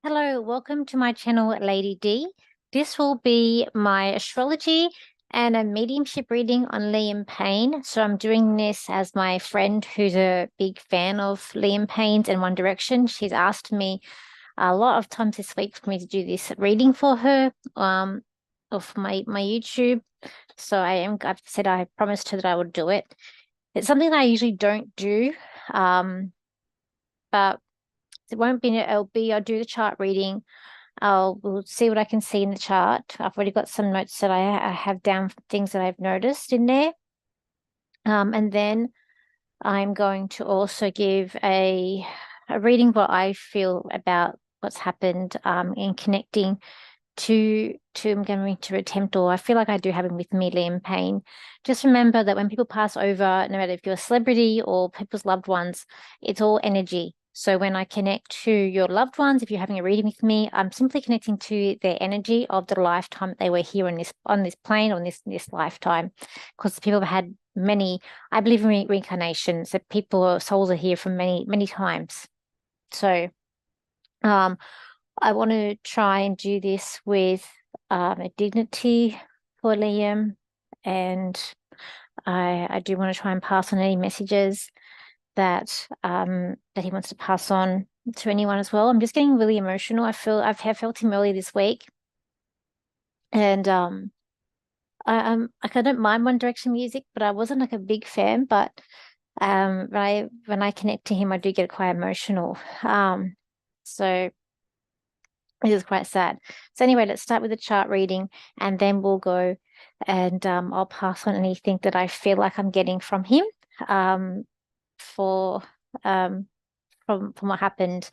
Hello, welcome to my channel, Lady D. This will be my astrology and a mediumship reading on Liam Payne. So I'm doing this as my friend who's a big fan of Liam Payne's and One Direction. She's asked me a lot of times this week for me to do this reading for her of my YouTube. So I've said I promised her that I would do it. It's something that I usually don't do. But it won't be an LB. I'll do the chart reading. We'll see what I can see in the chart. I've already got some notes that I have down for things that I've noticed in there. And then I'm going to also give a reading what I feel about what's happened in connecting to I'm going to attempt, or I feel like I do have him with me, Liam Payne. Just remember that when people pass over, no matter if you're a celebrity or people's loved ones, it's all energy. So when I connect to your loved ones, if you're having a reading with me, I'm simply connecting to their energy of the lifetime that they were here on this plane, on this lifetime. Because people have had many, I believe in reincarnations, that people, souls are here from many times. So um I want to try and do this with a dignity for Liam, and I do want to try and pass on any messages that he wants to pass on to anyone as well. I'm just getting really emotional. I've felt him earlier this week, and I don't mind One Direction music, but I wasn't like a big fan. But when I connect to him, I do get quite emotional. So. It is quite sad. So anyway, let's start with the chart reading, and then we'll go and I'll pass on anything that I feel like I'm getting from him um, for from what happened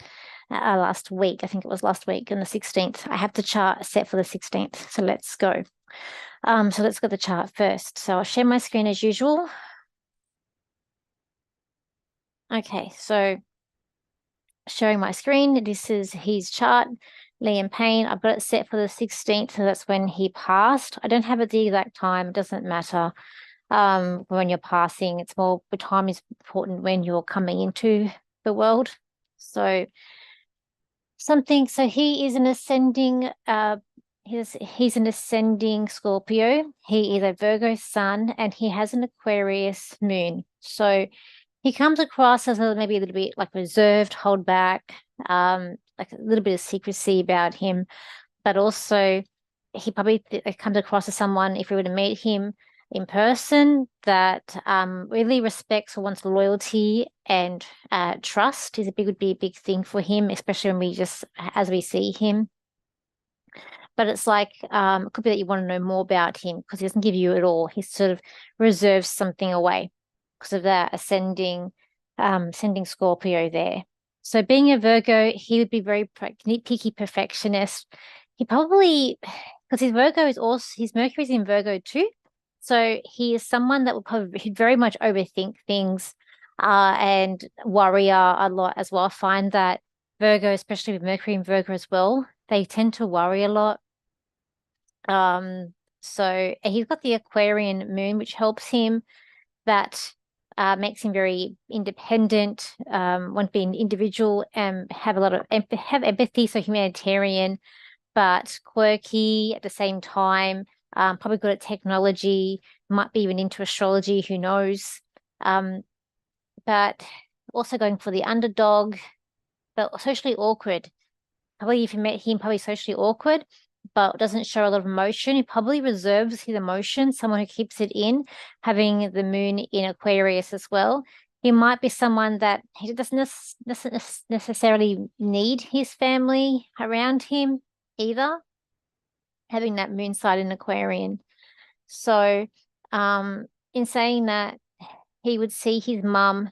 last week. I think it was last week on the 16th. I have the chart set for the 16th. So let's go. So let's go to the chart first. So I'll share my screen as usual. Okay, so showing my screen. This is his chart, Liam Payne. I've got it set for the 16th, so that's when he passed. I don't have it the exact time. It doesn't matter when you're passing. It's more, the time is important when you're coming into the world. So he is an ascending he's an ascending Scorpio. He is a Virgo sun and he has an Aquarius moon. So he comes across as maybe a little bit like reserved, hold back, like a little bit of secrecy about him, but also he probably comes across as someone, if we were to meet him in person, that really respects or wants loyalty and trust would be a big thing for him, especially when as we see him. But it's like it could be that you want to know more about him because he doesn't give you it all. He sort of reserves something away because of that ascending Scorpio there. So being a Virgo, he would be very picky perfectionist. He probably, because his Mercury's in Virgo too. So he is someone that he'd very much overthink things and worry a lot as well. I find that Virgo, especially with Mercury in Virgo as well, they tend to worry a lot. So he's got the Aquarian moon, which helps him. That makes him very independent, want to be an individual and have a lot of have empathy, so humanitarian, but quirky at the same time. Probably good at technology, might be even into astrology, who knows? But also going for the underdog, but socially awkward. Probably if you met him, probably socially awkward, but doesn't show a lot of emotion. He probably reserves his emotion, someone who keeps it in, having the moon in Aquarius as well. He might be someone that he doesn't necessarily need his family around him either, having that moon side in Aquarian. So, in saying that, he would see his mum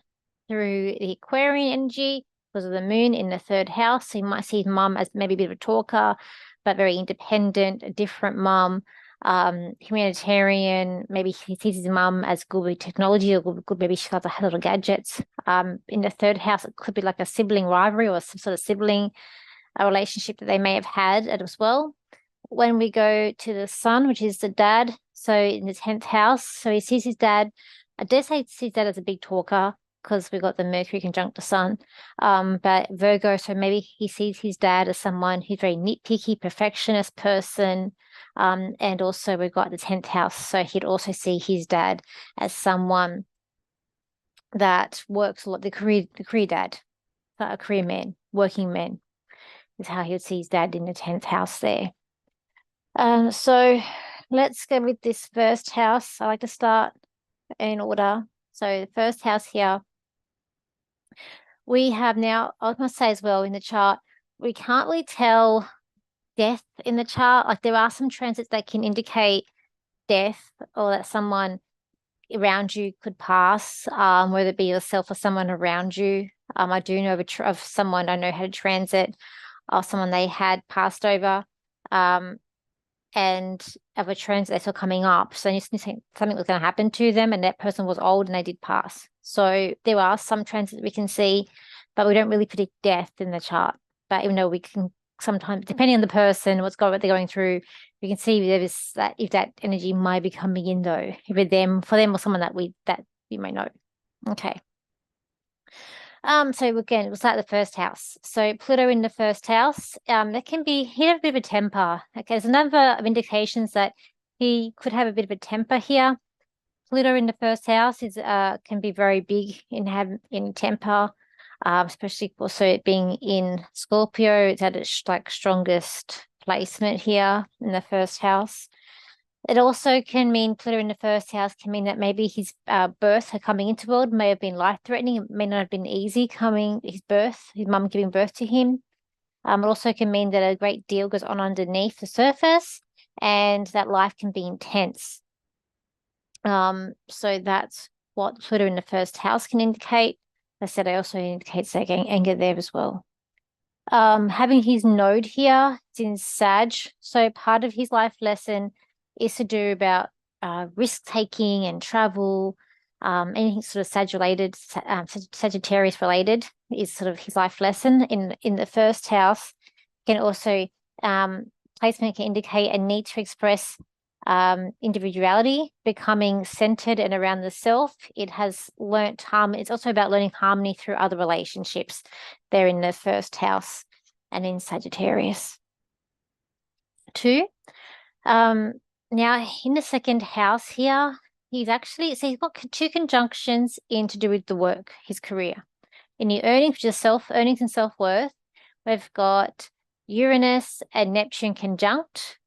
through the Aquarian energy because of the moon in the third house. So he might see his mum as maybe a bit of a talker, but very independent, a different mum, humanitarian. Maybe he sees his mum as good with technology or good maybe she has a lot of gadgets. In the third house, it could be like a sibling rivalry or some sort of sibling a relationship that they may have had as well. When we go to the sun, which is the dad, so in the 10th house, so he sees his dad. I dare say he sees that as a big talker, because we've got the Mercury conjunct the Sun. But Virgo, so maybe he sees his dad as someone who's very nitpicky, perfectionist person. And also we've got the 10th house, so he'd also see his dad as someone that works a lot, the career dad, a career man, working man, is how he would see his dad in the 10th house there. So let's go with this first house. I like to start in order. So the first house here, we have now, I was going to say as well in the chart, we can't really tell death in the chart. Like there are some transits that can indicate death or that someone around you could pass, whether it be yourself or someone around you. I do know of someone I know had a transit or someone they had passed over. And of a transit they saw coming up. So you think something was going to happen to them, and that person was old and they did pass. So there are some transits we can see, but we don't really predict death in the chart. But even though we can sometimes, depending on the person, what they're going through, we can see if that energy might be coming in though, for them or someone that you may know. Okay. So again, we'll start the first house. So Pluto in the first house, that can be, he had a bit of a temper. Okay, there's a number of indications that he could have a bit of a temper here. Pluto in the first house is can be very big in temper, especially also it being in Scorpio. It's at its like strongest placement here in the first house. It also can mean Pluto in the first house can mean that maybe his birth coming into the world may have been life-threatening. It may not have been easy his mum giving birth to him. It also can mean that a great deal goes on underneath the surface and that life can be intense. So that's what Pluto in the first house can indicate. As I said, it also indicates that anger there as well. Having his node here, it's in Sag. So part of his life lesson is to do about risk taking and travel, anything sort of Sagittarius related is sort of his life lesson in the first house. Can also placement can indicate a need to express individuality, becoming centered and around the self. It has learnt harmony. It's also about learning harmony through other relationships. They're in the first house and in Sagittarius. 2. Now in the second house here, he's got 2 conjunctions in to do with the work, his career. In the earnings, which is earnings and self-worth, we've got Uranus and Neptune conjunct.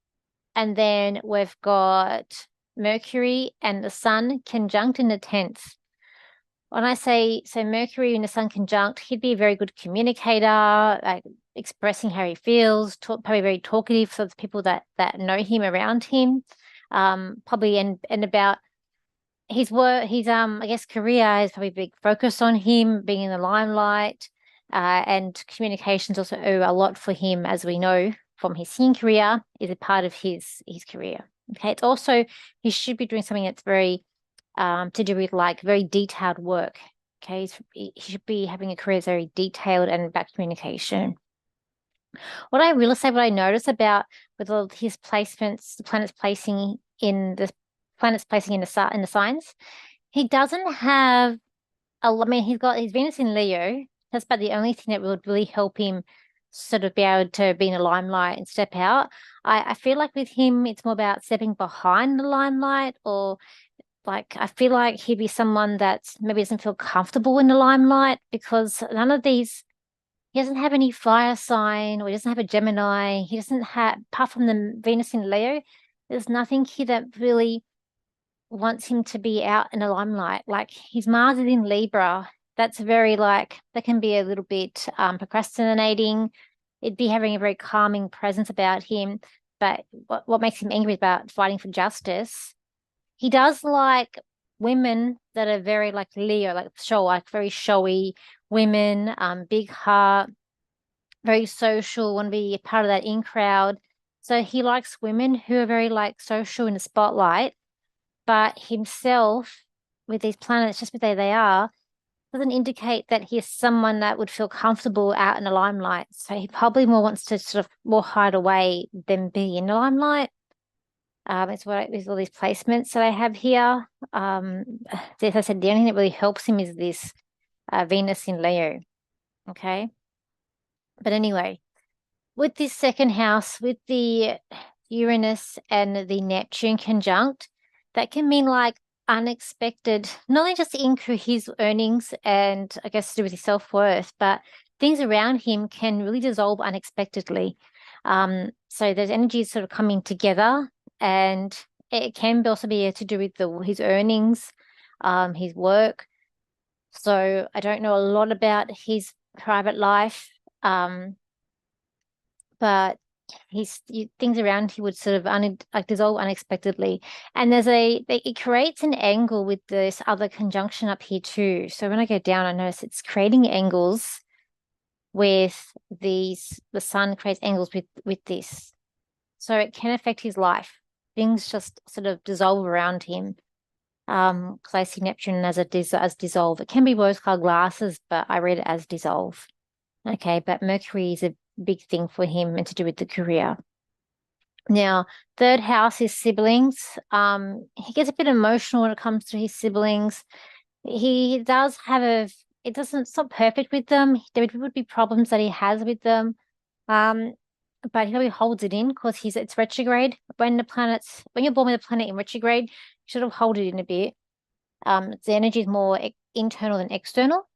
And then we've got Mercury and the Sun conjunct in the 10th. When I say, so Mercury and the Sun conjunct, he'd be a very good communicator, like expressing how he feels, probably very talkative for the people that know him around him. Probably and about his work, I guess career is probably a big focus on him being in the limelight. And communications also owe a lot for him, as we know from his singing career, is a part of his career. Okay, it's also he should be doing something that's very to do with like very detailed work. Okay, he should be having a career that's very detailed and about communication. What I notice about with all his placements, the planets placing in the signs, he doesn't have he's got his Venus in Leo. That's about the only thing that would really help him sort of be able to be in the limelight and step out. I feel like with him, it's more about stepping behind the limelight, or like I feel like he'd be someone that maybe doesn't feel comfortable in the limelight because he doesn't have any fire sign, or he doesn't have a Gemini. He doesn't have, apart from the Venus in Leo, there's nothing here that really wants him to be out in the limelight. Like his Mars is in Libra. That's that can be a little bit procrastinating. It'd be having a very calming presence about him. But what makes him angry about fighting for justice, he does like women that are very like Leo, very showy women, big heart, very social, want to be a part of that in crowd. So he likes women who are very like social in the spotlight, but himself with these planets just where they are doesn't indicate that he's someone that would feel comfortable out in the limelight. So he probably more wants to sort of more hide away than be in the limelight. It's with all these placements that I have here. As I said, the only thing that really helps him is this Venus in Leo. Okay. But anyway, with this second house, with the Uranus and the Neptune conjunct, that can mean like unexpected, not only just increase his earnings and I guess to do with his self-worth, but things around him can really dissolve unexpectedly. So there's energies sort of coming together, and it can also be to do with his earnings, his work. So I don't know a lot about his private life. But things around he would sort of like dissolve unexpectedly. And it creates an angle with this other conjunction up here too. So when I go down, I notice it's creating angles with the sun creates angles with this. So it can affect his life. Things just sort of dissolve around him. Because I see Neptune as dissolve. It can be rose-colored glasses, but I read it as dissolve. Okay, but Mercury is a big thing for him and to do with the career. Now, third house is siblings. He gets a bit emotional when it comes to his siblings. He does have it's not perfect with them. There would be problems that he has with them. But he probably holds it in because it's retrograde. When you're born with a planet in retrograde, you sort of hold it in a bit. The energy is more internal than external.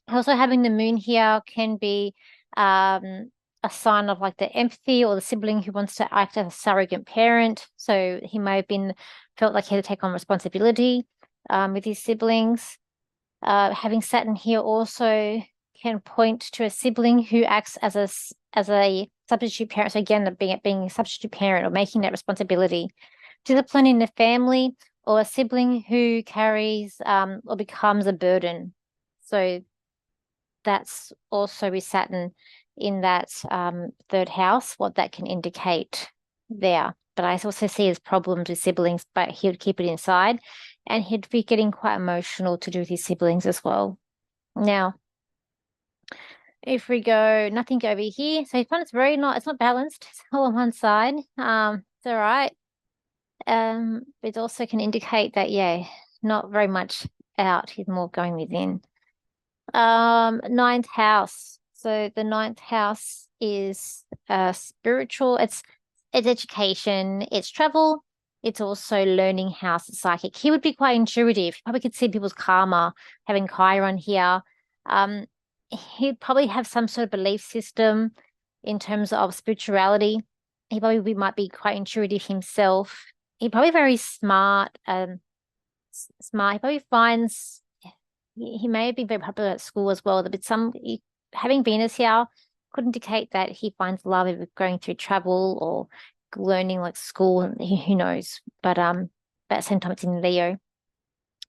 Also, having the moon here can be a sign of like the empathy or the sibling who wants to act as a surrogate parent. So he may have felt like he had to take on responsibility with his siblings. Having Saturn here also can point to a sibling who acts as a substitute parent. So again, being a substitute parent or making that responsibility. Discipline in the family or a sibling who carries or becomes a burden. So that's also with Saturn in that third house, what that can indicate there. But I also see his problems with siblings, but he would keep it inside and he'd be getting quite emotional to do with his siblings as well. Now, if we go nothing over here, so it's not balanced, it's all on one side. It's all right. It also can indicate that, yeah, not very much out, he's more going within. Ninth house. So the ninth house is spiritual. It's education, it's travel, it's also learning house, psychic. He would be quite intuitive. He probably could see people's karma, having Chiron here. He'd probably have some sort of belief system in terms of spirituality. Might be quite intuitive himself. He's probably very smart. Smart. He probably finds he may have been very popular at school as well. But having Venus here could indicate that he finds love with going through travel or learning like school, and who knows. But at the same time, it's in Leo.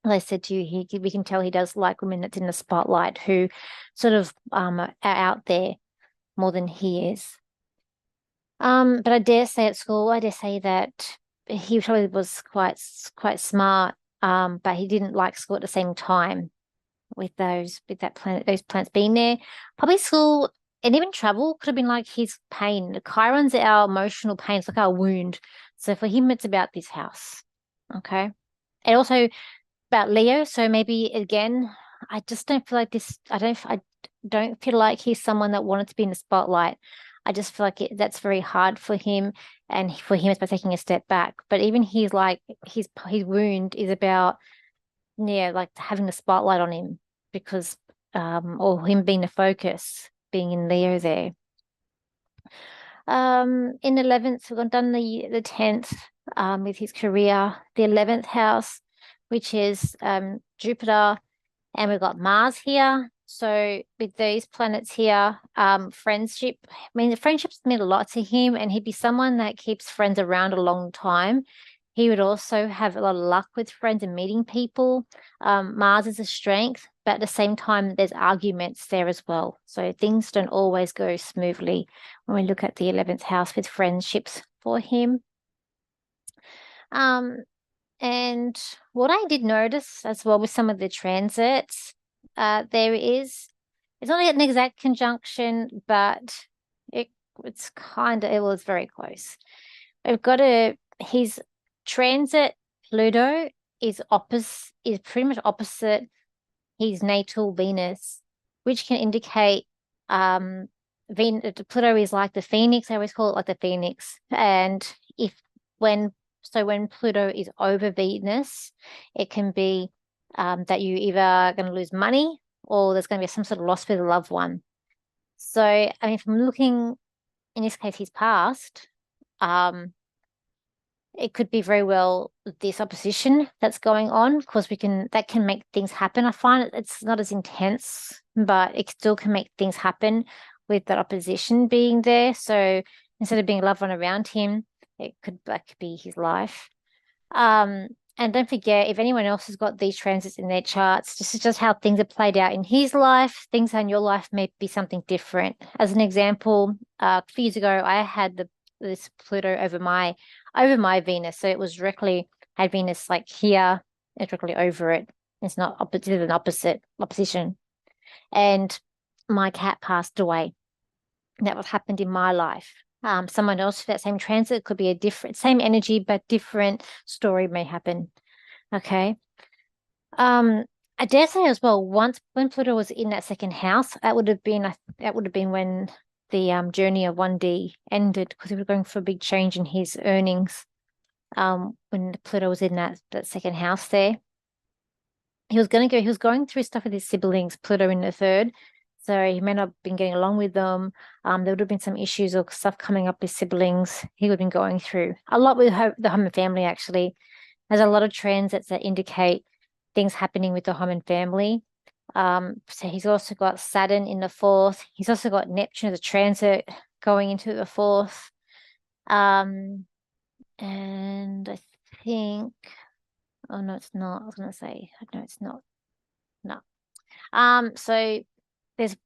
As I said to you, we can tell he does like women that's in the spotlight who sort of are out there more than he is. But I dare say at school, I dare say that he probably was quite smart. But he didn't like school at the same time with those planets being there. Probably school and even travel could have been like his pain. Chiron's our emotional pain. It's like our wound. So for him, it's about this house. Okay. And also about Leo. So maybe again, I just don't feel like this. I don't feel like he's someone that wanted to be in the spotlight. I just feel like that's very hard for him, and for him it's by taking a step back. But even his wound is about, yeah, like having the spotlight on him because or him being the focus, being in Leo there. In 11th, we've done the 10th with his career, the 11th house, which is Jupiter, and we've got Mars here. So with these planets here, friendship, the friendships mean a lot to him, and he'd be someone that keeps friends around a long time. He would also have a lot of luck with friends and meeting people. Mars is a strength, but at the same time, there's arguments there as well. So things don't always go smoothly when we look at the 11th house with friendships for him. And what I did notice as well with some of the transits, it's not an exact conjunction, but it was very close. We've got his transit Pluto is pretty much opposite his natal Venus, which can indicate Pluto is like the phoenix. I always call it like the phoenix. And if when when Pluto is over Venus, it can be that you either going to lose money or there's going to be some sort of loss with a loved one. So, I mean, if I'm looking in this case, he's passed, it could be very well this opposition that's going on because that can make things happen. I find it's not as intense, but it still can make things happen with that opposition being there. So instead of being a loved one around him, that could be his life. And don't forget, if anyone else has got these transits in their charts, this is just how things are played out in his life. Things in your life may be something different. As an example, a few years ago, I had this Pluto over my Venus, so it was directly had Venus like here, and directly over it. It's not opposite, an opposition, and my cat passed away. That what happened in my life. Someone else for that same transit could be a different, same energy, but different story may happen. Okay. I dare say as well, once when Pluto was in that second house, that would have been when the journey of 1D ended because he was going for a big change in his earnings. When Pluto was in that second house there. He was going through stuff with his siblings, Pluto in the third. So he may not have been getting along with them. There would have been some issues or stuff coming up with siblings he would have been going through. A lot with the home and family, actually. There's a lot of transits that indicate things happening with the home and family. So he's also got Saturn in the fourth. He's also got Neptune as a transit going into the fourth. And I think, oh no, it's not. I was going to say, no, it's not. No. So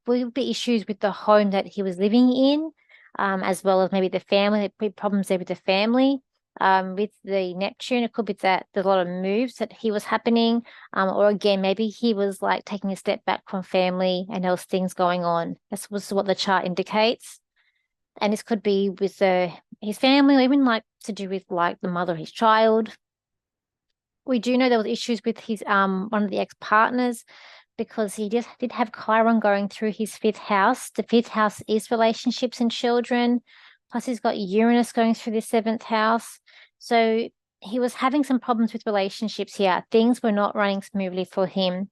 will be issues with the home that he was living in, as well as maybe the family. There'd be problems there with the family. With the Neptune, it could be that there's a lot of moves that he was happening. Or again, maybe he was like taking a step back from family and there was things going on. That's what the chart indicates. And this could be with his family, or even like to do with like the mother of his child. We do know there was issues with his one of the ex-partners because he just did have Chiron going through his fifth house. The fifth house is relationships and children. Plus he's got Uranus going through the seventh house. So he was having some problems with relationships here. Things were not running smoothly for him.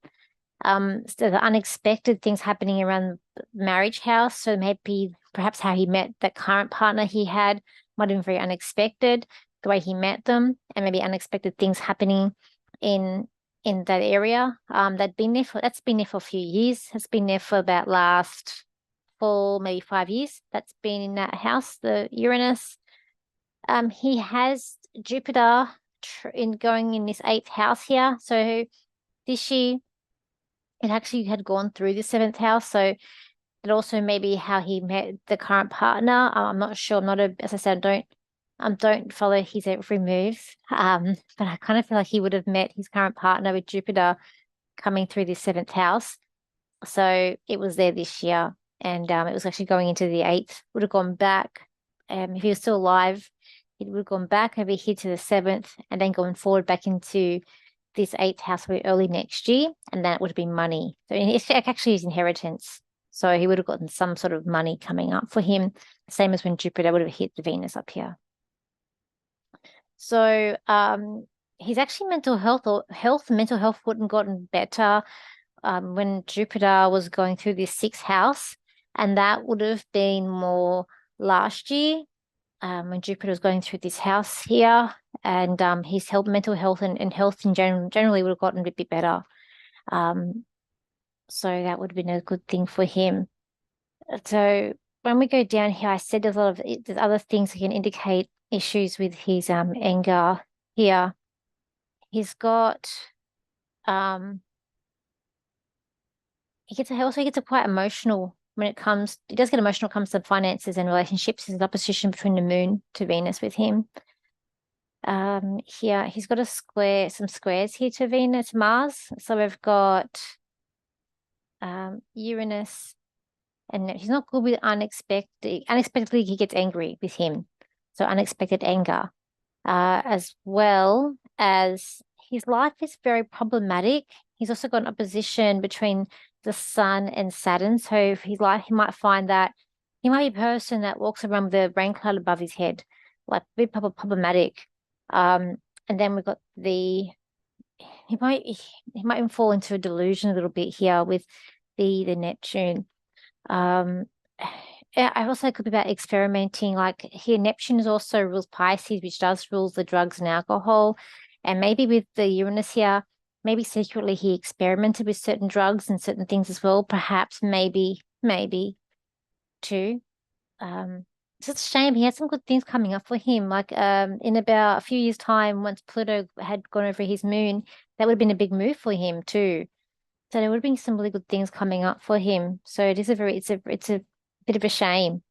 So the unexpected things happening around the marriage house. So maybe perhaps how he met that current partner he had might have been very unexpected, the way he met them, and maybe unexpected things happening in that area. That's been there for a few years. It's been there for about last 4, maybe 5 years. That's been in that house, the Uranus. He has Jupiter going in this 8th house here. So this year it actually had gone through the 7th house. So it also may be how he met the current partner. I'm not sure. As I said, don't follow his every move. But I kind of feel like he would have met his current partner with Jupiter coming through this 7th house. So it was there this year. And it was actually going into the 8th, would have gone back. If he was still alive, it would have gone back over here to the 7th and then going forward back into this 8th house early next year. And then it would have been money. So it's actually his inheritance. So he would have gotten some sort of money coming up for him, same as when Jupiter would have hit the Venus up here. So his actually mental health wouldn't have gotten better when Jupiter was going through this 6th house. And that would have been more last year when Jupiter was going through this house here. And his mental health and health in generally would have gotten a bit better. So that would have been a good thing for him. So when we go down here, I said there's other things that can indicate issues with his anger here. He's got he gets quite emotional when he does get emotional when it comes to finances and relationships. There's an opposition between the moon to Venus with him. Here he's got some squares here to Venus, Mars. So we've got Uranus, and he's not good with unexpectedly he gets angry with him. So unexpected anger, as well as his life is very problematic he's also got an opposition between the Sun and Saturn. So he might find that he might be a person that walks around with a rain cloud above his head, like a bit problematic. And then we've got he might even fall into a delusion a little bit here with the Neptune. I also could be about experimenting. Like here, Neptune is also rules Pisces, which does rules the drugs and alcohol. And maybe with the Uranus here, maybe secretly he experimented with certain drugs and certain things as well. Perhaps, maybe too. It's just a shame. He had some good things coming up for him. Like in about a few years' time, once Pluto had gone over his moon, that would have been a big move for him too. So there would have been some really good things coming up for him. So it's a bit of a shame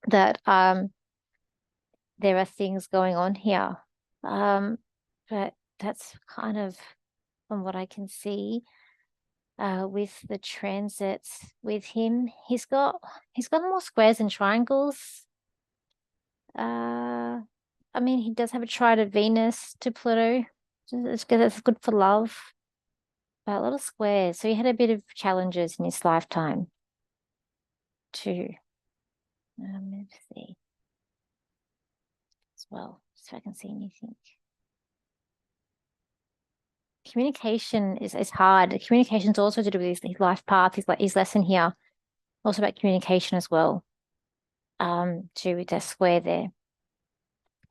that there are things going on here. But that's kind of from what I can see with the transits with him. He's got more squares and triangles. I mean, he does have a try to Venus to Pluto. It's good. It's good for love. But a lot of squares. So he had a bit of challenges in his lifetime too. Let's see as well, so I can see anything. Communication is hard. Communication is also to do with his life path, his lesson here. Also about communication as well. To with that square there.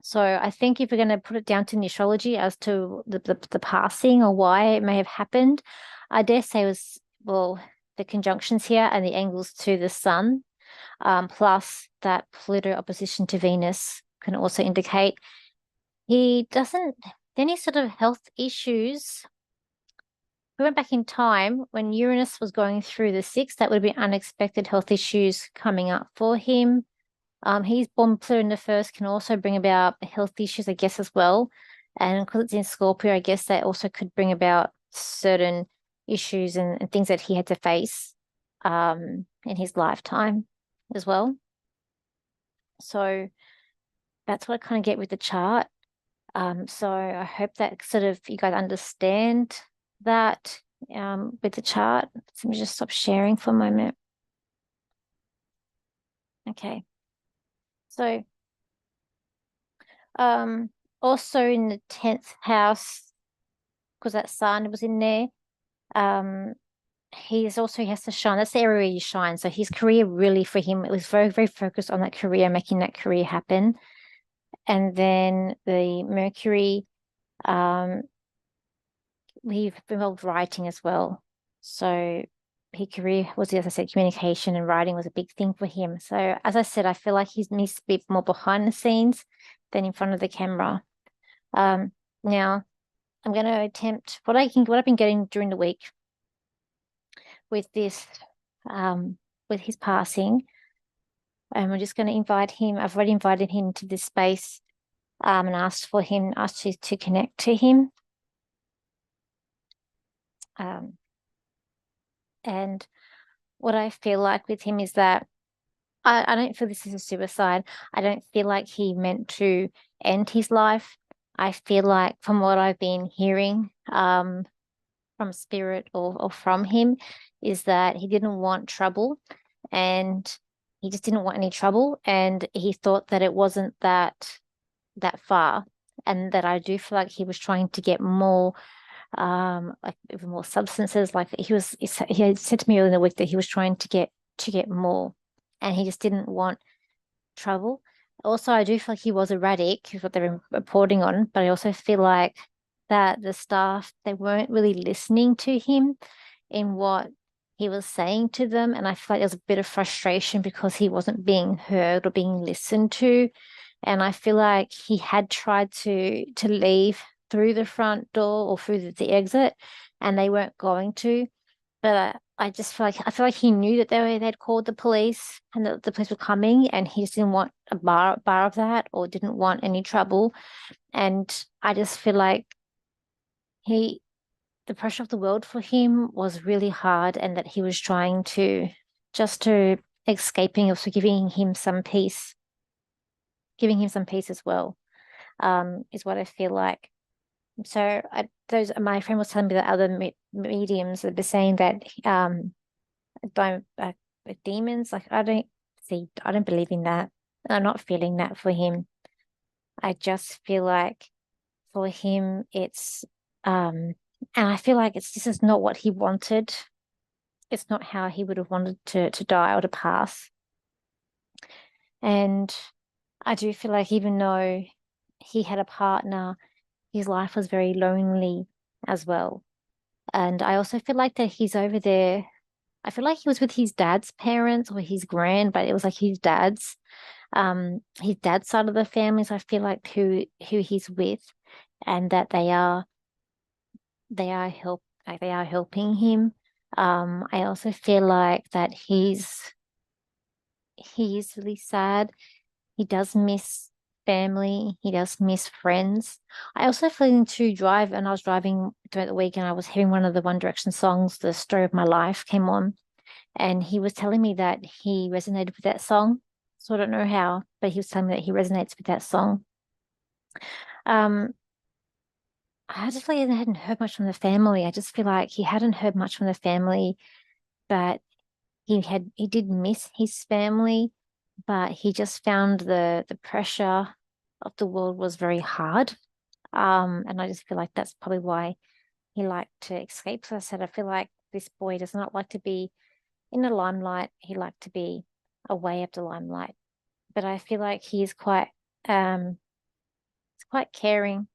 So I think if we're going to put it down to the astrology as to the passing or why it may have happened, I dare say it was, well, the conjunctions here and the angles to the sun, plus that Pluto opposition to Venus can also indicate he doesn't any sort of health issues. We went back in time when Uranus was going through the sixth, that would be unexpected health issues coming up for him. He's born Pluto in the first can also bring about health issues, I guess, as well. And because it's in Scorpio, I guess that also could bring about certain issues and things that he had to face in his lifetime as well. So that's what I kind of get with the chart. So I hope that sort of you guys understand that with the chart. Let me just stop sharing for a moment. Okay. So also in the 10th house, because that sun was in there, he has to shine. That's the area where you shine. So his career really for him, it was very, very focused on that career, making that career happen. And then the Mercury, we've involved writing as well. So his career was, as I said, communication and writing was a big thing for him. So as I said, I feel like he needs to be more behind the scenes than in front of the camera. Now I'm going to attempt what I've been getting during the week with this, with his passing. And we're just going to invite him. I've already invited him to this space, and asked you to connect to him. And what I feel like with him is that I don't feel this is a suicide. I don't feel like he meant to end his life. I feel like from what I've been hearing from spirit or from him is that he didn't want trouble, and he just didn't want any trouble, and he thought that it wasn't that far, and that I do feel like he was trying to get more like even more substances. Like he had said to me earlier in the week that he was trying to get more, and he just didn't want trouble. Also, I do feel like he was erratic, is what they're reporting on, but I also feel like that the staff, they weren't really listening to him in what he was saying to them. And I feel like there was a bit of frustration because he wasn't being heard or being listened to. And I feel like he had tried to leave through the front door or through the exit, and they weren't going to. But I just feel like he knew that they'd called the police and that the police were coming, and he just didn't want a bar of that, or didn't want any trouble. And I just feel like the pressure of the world for him was really hard, and that he was trying to escaping, also giving him some peace as well, is what I feel like. So my friend was telling me that mediums that were saying that don't demons. Like I don't believe in that. I'm not feeling that for him. I just feel like for him it's and I feel like this is not what he wanted. It's not how he would have wanted to die or to pass. And I do feel like even though he had a partner, his life was very lonely as well. And I also feel like that he's over there. I feel like he was with his dad's parents or his grand, but it was like his dad's side of the family. So I feel like who he's with, and that they are helping him. I also feel like that he's really sad. He does miss family. He does miss friends. I also feel to drive, and I was driving during the week, and I was hearing one of the One Direction songs, "The Story of My Life," came on, and he was telling me that he resonated with that song. So I don't know how, but he was telling me that he resonates with that song. Um, I just feel like he hadn't heard much from the family. I just feel like he hadn't heard much from the family, but he did miss his family, but he just found the pressure of the world was very hard. And I just feel like that's probably why he liked to escape. So I said, I feel like this boy does not like to be in the limelight. He liked to be away of the limelight. But I feel like he is um quite caring.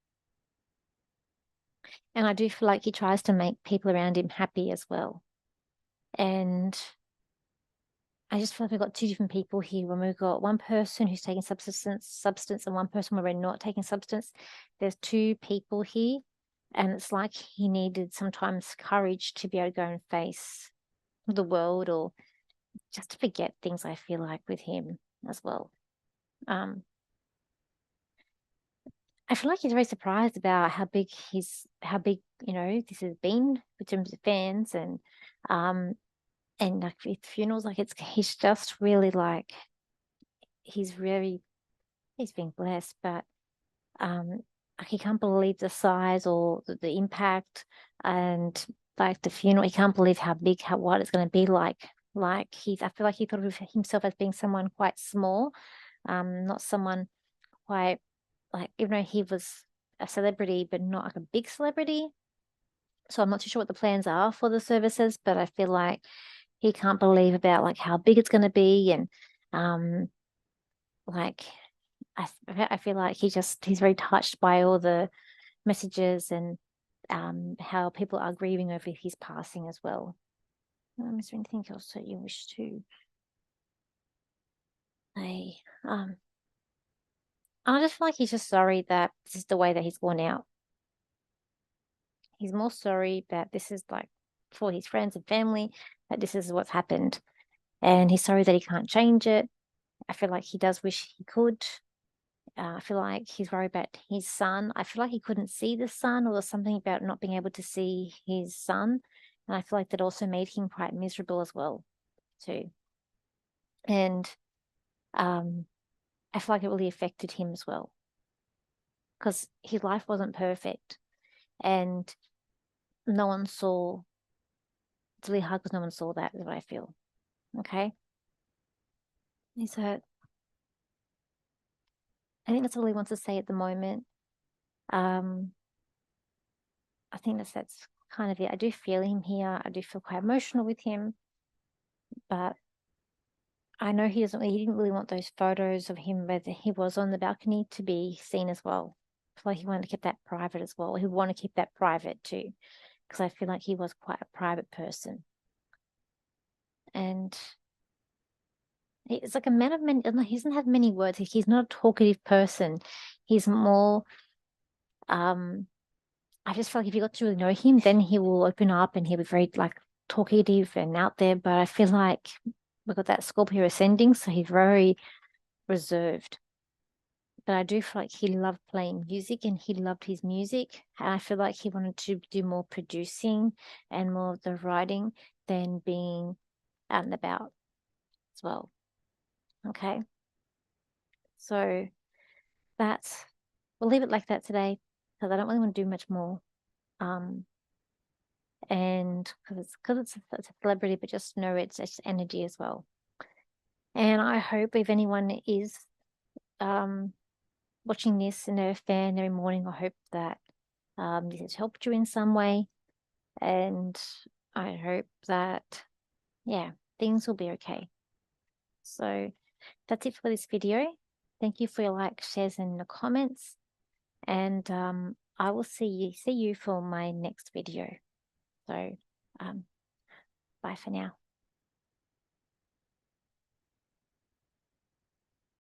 And I do feel like he tries to make people around him happy as well. And I just feel like we've got two different people here. When we've got one person who's taking substance, and one person where we're not taking substance, there's two people here. And it's like he needed sometimes courage to be able to go and face the world or just to forget things, I feel like, with him as well. Um, I feel like he's very surprised about how big, this has been in terms of fans um and like with funerals, like he's just really like he's really he's been blessed, but um like he can't believe the size or the impact and like the funeral. He can't believe how big, how what it's going to be like. I feel like he thought of himself as being someone quite small, not someone quite like, even though he was a celebrity, but not like a big celebrity. So I'm not too sure what the plans are for the services, but I feel like he can't believe about like how big it's going to be, and um like I feel like he's very touched by all the messages and how people are grieving over his passing as well. Is there anything else that you wish to say? I just feel like he's just sorry that this is the way that he's gone out. He's more sorry that this is like for his friends and family, that this is what's happened. And he's sorry that he can't change it. I feel like he does wish he could. I feel like he's worried about his son. I feel like he couldn't see the son, or there's something about not being able to see his son. And I feel like that also made him quite miserable as well, too. And I feel like it really affected him as well because his life wasn't perfect, and no one saw. It's really hard because no one saw that, is what I feel. Okay. So I think that's all he wants to say at the moment. Um, I think that's kind of it. I do feel him here. I do feel quite emotional with him, but I know he didn't really want those photos of him where he was on the balcony to be seen as well. I feel like he wanted to keep that private as well. He wanted to keep that private too, because I feel like he was quite a private person. And it's like a man of many, he doesn't have many words. He's not a talkative person. He's more, I just feel like if you got to really know him, then he will open up and he'll be very like talkative and out there. But I feel like we've got that Scorpio ascending, so he's very reserved. But I do feel like he loved playing music and he loved his music. And I feel like he wanted to do more producing and more of the writing than being out and about as well. Okay. So we'll leave it like that today because I don't really want to do much more. Um, and because it's a celebrity, but just know it's energy as well. And I hope if anyone is watching this and they're a fan every morning, I hope that this has helped you in some way. And I hope that, yeah, things will be okay. So that's it for this video. Thank you for your likes, shares, and the comments. And I will see you for my next video. So bye for now.